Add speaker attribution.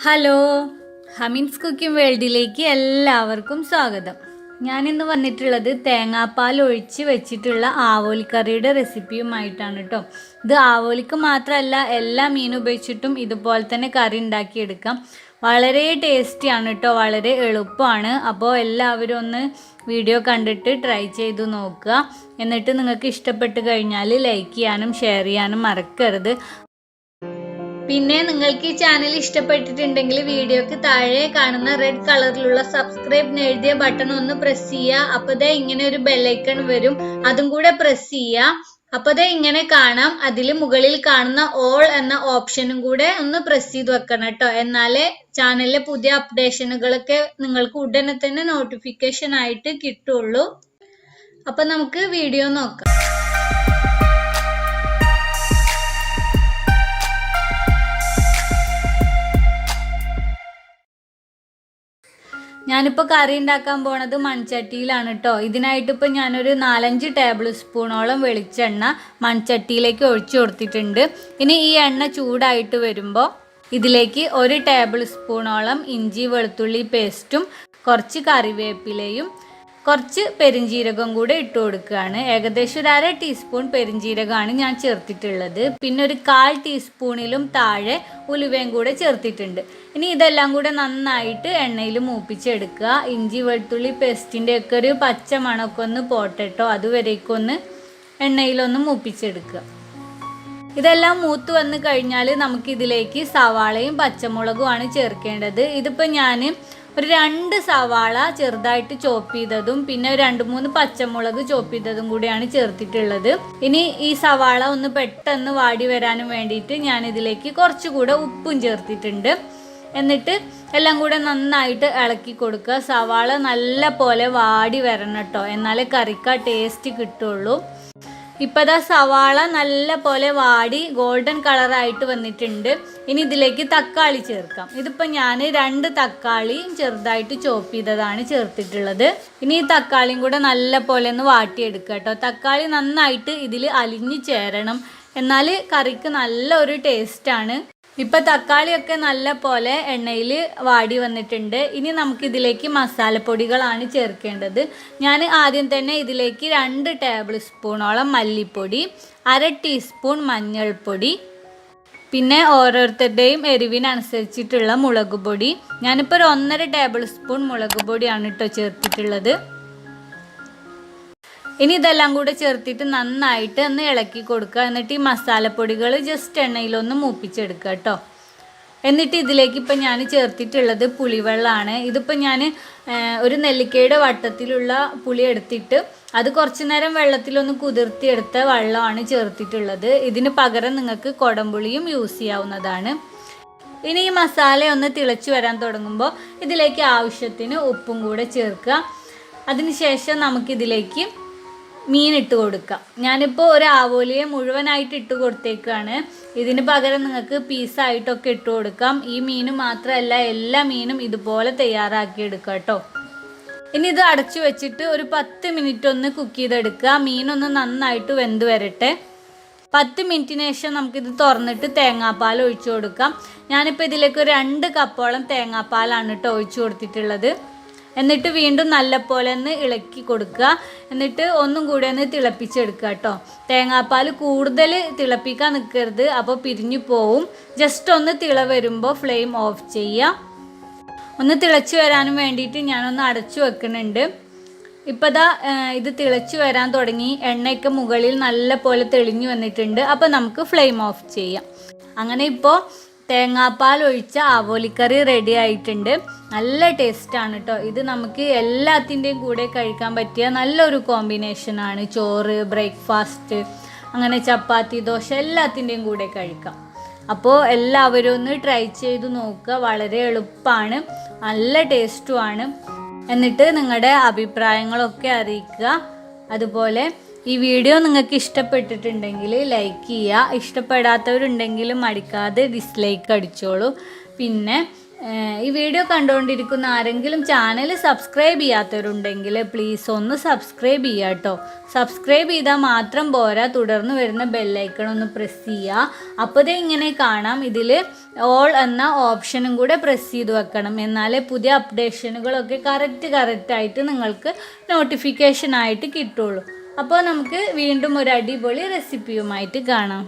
Speaker 1: Hello, ഹമീൻസ് cooking വേൾഡിലേക്ക് എല്ലാവർക്കും സ്വാഗതം. ഞാനിന്ന് വന്നിട്ടുള്ളത് തേങ്ങാപ്പാൽ ഒഴിച്ച് വെച്ചിട്ടുള്ള ആവോലിക്കറിയുടെ റെസിപ്പിയുമായിട്ടാണ് കേട്ടോ. ഇത് ആവോലിക്ക് മാത്രമല്ല, എല്ലാ മീൻ ഉപയോഗിച്ചിട്ടും ഇതുപോലെ തന്നെ കറി ഉണ്ടാക്കിയെടുക്കാം. വളരെ ടേസ്റ്റിയാണ് കേട്ടോ, വളരെ എളുപ്പമാണ്. അപ്പോൾ എല്ലാവരും ഒന്ന് വീഡിയോ കണ്ടിട്ട് ട്രൈ ചെയ്തു നോക്കുക. എന്നിട്ട് നിങ്ങൾക്ക് ഇഷ്ടപ്പെട്ട് കഴിഞ്ഞാൽ ലൈക്ക് ചെയ്യാനും ഷെയർ ചെയ്യാനും മറക്കരുത്. പിന്നെ നിങ്ങൾക്ക് ഈ ചാനൽ ഇഷ്ടപ്പെട്ടിട്ടുണ്ടെങ്കിൽ വീഡിയോക്ക് താഴെ കാണുന്ന റെഡ് കളറിലുള്ള സബ്സ്ക്രൈബ് എഴുതിയ ബട്ടൺ ഒന്ന് പ്രസ് ചെയ്യുക. അപ്പോഴേ ഇങ്ങനെ ഒരു ബെല്ലൈക്കൺ വരും, അതും കൂടെ പ്രസ് ചെയ്യുക. അപ്പോഴേ ഇങ്ങനെ കാണാം. അതിൽ മുകളിൽ കാണുന്ന ഓൾ എന്ന ഓപ്ഷനും കൂടെ ഒന്ന് പ്രസ് ചെയ്ത് വെക്കണം കേട്ടോ. എന്നാലേ ചാനലിലെ പുതിയ അപ്ഡേഷനുകളൊക്കെ നിങ്ങൾക്ക് ഉടനെ തന്നെ നോട്ടിഫിക്കേഷൻ ആയിട്ട് കിട്ടുള്ളൂ. അപ്പൊ നമുക്ക് വീഡിയോ നോക്കാം. ഞാനിപ്പോൾ കറി ഉണ്ടാക്കാൻ പോണത് മൺചട്ടിയിലാണ് കേട്ടോ. ഇതിനായിട്ടിപ്പോൾ ഞാനൊരു 4-5 ടേബിൾ സ്പൂണോളം വെളിച്ചെണ്ണ മൺചട്ടിയിലേക്ക് ഒഴിച്ചു കൊടുത്തിട്ടുണ്ട്. ഇനി ഈ എണ്ണ ചൂടായിട്ട് വരുമ്പോൾ ഇതിലേക്ക് 1 ടേബിൾ സ്പൂണോളം ഇഞ്ചി വെളുത്തുള്ളി പേസ്റ്റും കുറച്ച് കറിവേപ്പിലയും കുറച്ച് പെരിഞ്ജീരകം കൂടെ ഇട്ട് കൊടുക്കുകയാണ്. ഏകദേശം ഒരു 1/2 ടീസ്പൂൺ പെരിഞ്ജീരകമാണ് ഞാൻ ചേർത്തിട്ടുള്ളത്. പിന്നെ ഒരു 1/4 ടീസ്പൂണിലും താഴെ ഉലുവയും കൂടെ ചേർത്തിട്ടുണ്ട്. ഇനി ഇതെല്ലാം കൂടെ നന്നായിട്ട് എണ്ണയിൽ മൂപ്പിച്ചെടുക്കുക. ഇഞ്ചി വെളുത്തുള്ളി പേസ്റ്റിൻ്റെ ഒക്കെ ഒരു പച്ച മണമൊക്കെ ഒന്ന് പോട്ടെട്ടോ, അതുവരേക്കൊന്ന് എണ്ണയിലൊന്ന് മൂപ്പിച്ചെടുക്കുക. ഇതെല്ലാം മൂത്ത് വന്ന് കഴിഞ്ഞാൽ നമുക്കിതിലേക്ക് സവാളയും പച്ചമുളകുമാണ് ചേർക്കേണ്ടത്. ഇതിപ്പോൾ ഞാൻ ഒരു 2 സവാള ചെറുതായിട്ട് ചോപ്പ് ചെയ്തതും പിന്നെ 2-3 പച്ചമുളക് ചോപ്പ് ചെയ്തതും കൂടിയാണ് ചേർത്തിട്ടുള്ളത്. ഇനി ഈ സവാള ഒന്ന് പെട്ടെന്ന് വാടി വരാനും വേണ്ടിയിട്ട് ഞാൻ ഇതിലേക്ക് കുറച്ചുകൂടെ ഉപ്പും ചേർത്തിട്ടുണ്ട്. എന്നിട്ട് എല്ലാം കൂടെ നന്നായിട്ട് ഇളക്കി കൊടുക്കുക. സവാള നല്ല പോലെ വാടി വരണം കേട്ടോ, എന്നാലേ കറിക്ക് ടേസ്റ്റ് കിട്ടുള്ളൂ. ഇപ്പോൾ ദാ സവാള നല്ല പോലെ വാടി ഗോൾഡൻ കളറായിട്ട് വന്നിട്ടുണ്ട്. ഇനി ഇതിലേക്ക് തക്കാളി ചേർക്കാം. ഇതിപ്പോൾ ഞാൻ 2 തക്കാളിയും ചെറുതായിട്ട് ചോപ്പ് ചെയ്തതാണ് ചേർത്തിട്ടുള്ളത്. ഇനി ഈ തക്കാളിയും കൂടെ നല്ല പോലെ ഒന്ന് വാട്ടിയെടുക്കുക കേട്ടോ. തക്കാളി നന്നായിട്ട് ഇതിൽ അലിഞ്ഞു ചേരണം, എന്നാൽ കറിക്ക് നല്ല ഒരു ടേസ്റ്റാണ്. ഇപ്പം തക്കാളിയൊക്കെ നല്ല പോലെ എണ്ണയിൽ വാടി വന്നിട്ടുണ്ട്. ഇനി നമുക്കിതിലേക്ക് മസാലപ്പൊടികളാണ് ചേർക്കേണ്ടത്. ഞാൻ ആദ്യം തന്നെ ഇതിലേക്ക് 2 ടേബിൾ സ്പൂണോളം മല്ലിപ്പൊടി, 1/2 ടീസ്പൂൺ മഞ്ഞൾപ്പൊടി, പിന്നെ ഓരോരുത്തരുടെയും എരിവിനനുസരിച്ചിട്ടുള്ള മുളക് പൊടി. ഞാനിപ്പോൾ 1.5 ടേബിൾ സ്പൂൺ മുളക് പൊടിയാണ് കേട്ടോ ചേർത്തിട്ടുള്ളത്. ഇനി ഇതെല്ലാം കൂടെ ചേർത്തിട്ട് നന്നായിട്ട് ഒന്ന് ഇളക്കി കൊടുക്കുക. എന്നിട്ട് ഈ മസാലപ്പൊടികൾ ജസ്റ്റ് എണ്ണയിലൊന്ന് മൂപ്പിച്ചെടുക്കുക കേട്ടോ. എന്നിട്ട് ഇതിലേക്ക് ഇപ്പം ഞാൻ ചേർത്തിട്ടുള്ളത് പുളിവെള്ളമാണ്. ഇതിപ്പോൾ ഞാൻ ഒരു നെല്ലിക്കയുടെ വട്ടത്തിലുള്ള പുളി എടുത്തിട്ട് അത് കുറച്ച് നേരം വെള്ളത്തിലൊന്ന് കുതിർത്തിയെടുത്ത വെള്ളമാണ് ചേർത്തിട്ടുള്ളത്. ഇതിന് പകരം നിങ്ങൾക്ക് കുടംപുളിയും യൂസ് ചെയ്യാവുന്നതാണ്. ഇനി ഈ മസാല ഒന്ന് തിളച്ച് വരാൻ തുടങ്ങുമ്പോൾ ഇതിലേക്ക് ആവശ്യത്തിന് ഉപ്പും കൂടെ ചേർക്കുക. അതിനുശേഷം നമുക്കിതിലേക്ക് മീൻ ഇട്ട് കൊടുക്കാം. ഞാനിപ്പോൾ ഒരു ആവോലിയെ മുഴുവനായിട്ട് ഇട്ട് കൊടുത്തേക്കാണ്. ഇതിന് പകരം നിങ്ങൾക്ക് പീസായിട്ടൊക്കെ ഇട്ട് കൊടുക്കാം. ഈ മീൻ മാത്രമല്ല, എല്ലാ മീനും ഇതുപോലെ തയ്യാറാക്കി എടുക്കുക കേട്ടോ. ഇനി ഇത് അടച്ചു വെച്ചിട്ട് ഒരു 10 മിനിറ്റ് ഒന്ന് കുക്ക് ചെയ്തെടുക്കുക. മീനൊന്ന് നന്നായിട്ട് വെന്ത് വരട്ടെ. 10 മിനിറ്റിന് ശേഷം നമുക്കിത് തുറന്നിട്ട് തേങ്ങാപ്പാൽ ഒഴിച്ചു കൊടുക്കാം. ഞാനിപ്പോൾ ഇതിലേക്ക് ഒരു 2 കപ്പോളം തേങ്ങാപ്പാലാണ് കേട്ടോ ഒഴിച്ചു കൊടുത്തിട്ടുള്ളത്. എന്നിട്ട് വീണ്ടും നല്ലപോലെ ഒന്ന് ഇളക്കി കൊടുക്കുക. എന്നിട്ട് ഒന്നും കൂടെ ഒന്ന് തിളപ്പിച്ചെടുക്കുക കേട്ടോ. തേങ്ങാപ്പാൽ കൂടുതൽ തിളപ്പിക്കാൻ നിൽക്കരുത്, അപ്പോൾ പിരിഞ്ഞു പോവും. ജസ്റ്റ് ഒന്ന് തിള വരുമ്പോൾ ഫ്ലെയിം ഓഫ് ചെയ്യുക. ഒന്ന് തിളച്ച് വരാനും വേണ്ടിയിട്ട് ഞാനൊന്ന് അടച്ചു വെക്കുന്നുണ്ട്. ഇപ്പോൾ ദാ ഇത് തിളച്ച് വരാൻ തുടങ്ങി. എണ്ണയൊക്കെ മുകളിൽ നല്ല പോലെ തെളിഞ്ഞു വന്നിട്ടുണ്ട്. അപ്പോൾ നമുക്ക് ഫ്ലെയിം ഓഫ് ചെയ്യാം. അങ്ങനെ ഇപ്പോൾ തേങ്ങാപ്പാൽ ഒഴിച്ച ആവോലിക്കറി റെഡി ആയിട്ടുണ്ട്. നല്ല ടേസ്റ്റാണ് കേട്ടോ. ഇത് നമുക്ക് എല്ലാത്തിൻ്റെയും കൂടെ കഴിക്കാൻ പറ്റിയ നല്ലൊരു കോമ്പിനേഷനാണ്. ചോറ്, ബ്രേക്ക്ഫാസ്റ്റ്, അങ്ങനെ ചപ്പാത്തി, ദോശ എല്ലാത്തിൻ്റെയും കൂടെ കഴിക്കാം. അപ്പോൾ എല്ലാവരും ഒന്ന് ട്രൈ ചെയ്ത് നോക്കുക. വളരെ എളുപ്പമാണ്, നല്ല ടേസ്റ്റുമാണ്. എന്നിട്ട് നിങ്ങളുടെ അഭിപ്രായങ്ങളൊക്കെ അറിയിക്കുക. അതുപോലെ ഈ വീഡിയോ നിങ്ങൾക്ക് ഇഷ്ടപ്പെട്ടിട്ടുണ്ടെങ്കിൽ ലൈക്ക് ചെയ്യുക. ഇഷ്ടപ്പെടാത്തവരുണ്ടെങ്കിലും മടിക്കാതെ ഡിസ്ലൈക്ക് അടിച്ചോളൂ. പിന്നെ ഈ വീഡിയോ കണ്ടുകൊണ്ടിരിക്കുന്ന ആരെങ്കിലും ചാനൽ സബ്സ്ക്രൈബ് ചെയ്യാത്തവരുണ്ടെങ്കിൽ പ്ലീസ് ഒന്ന് സബ്സ്ക്രൈബ് ചെയ്യുക കേട്ടോ. സബ്സ്ക്രൈബ് ചെയ്താൽ മാത്രം പോരാ, തുടർന്ന് വരുന്ന ബെല്ലൈക്കൺ ഒന്ന് പ്രസ് ചെയ്യുക. അപ്പോൾ ഇത് ഇങ്ങനെ കാണാം, ഇതിൽ ഓൾ എന്ന ഓപ്ഷനും കൂടെ പ്രസ് ചെയ്ത് വെക്കണം. എന്നാലേ പുതിയ അപ്ഡേഷനുകളൊക്കെ കറക്റ്റായിട്ട് നിങ്ങൾക്ക് നോട്ടിഫിക്കേഷനായിട്ട് കിട്ടുള്ളൂ. അപ്പോൾ നമുക്ക് വീണ്ടും ഒരു അടിപൊളി റെസിപ്പിയുമായിട്ട് കാണാം.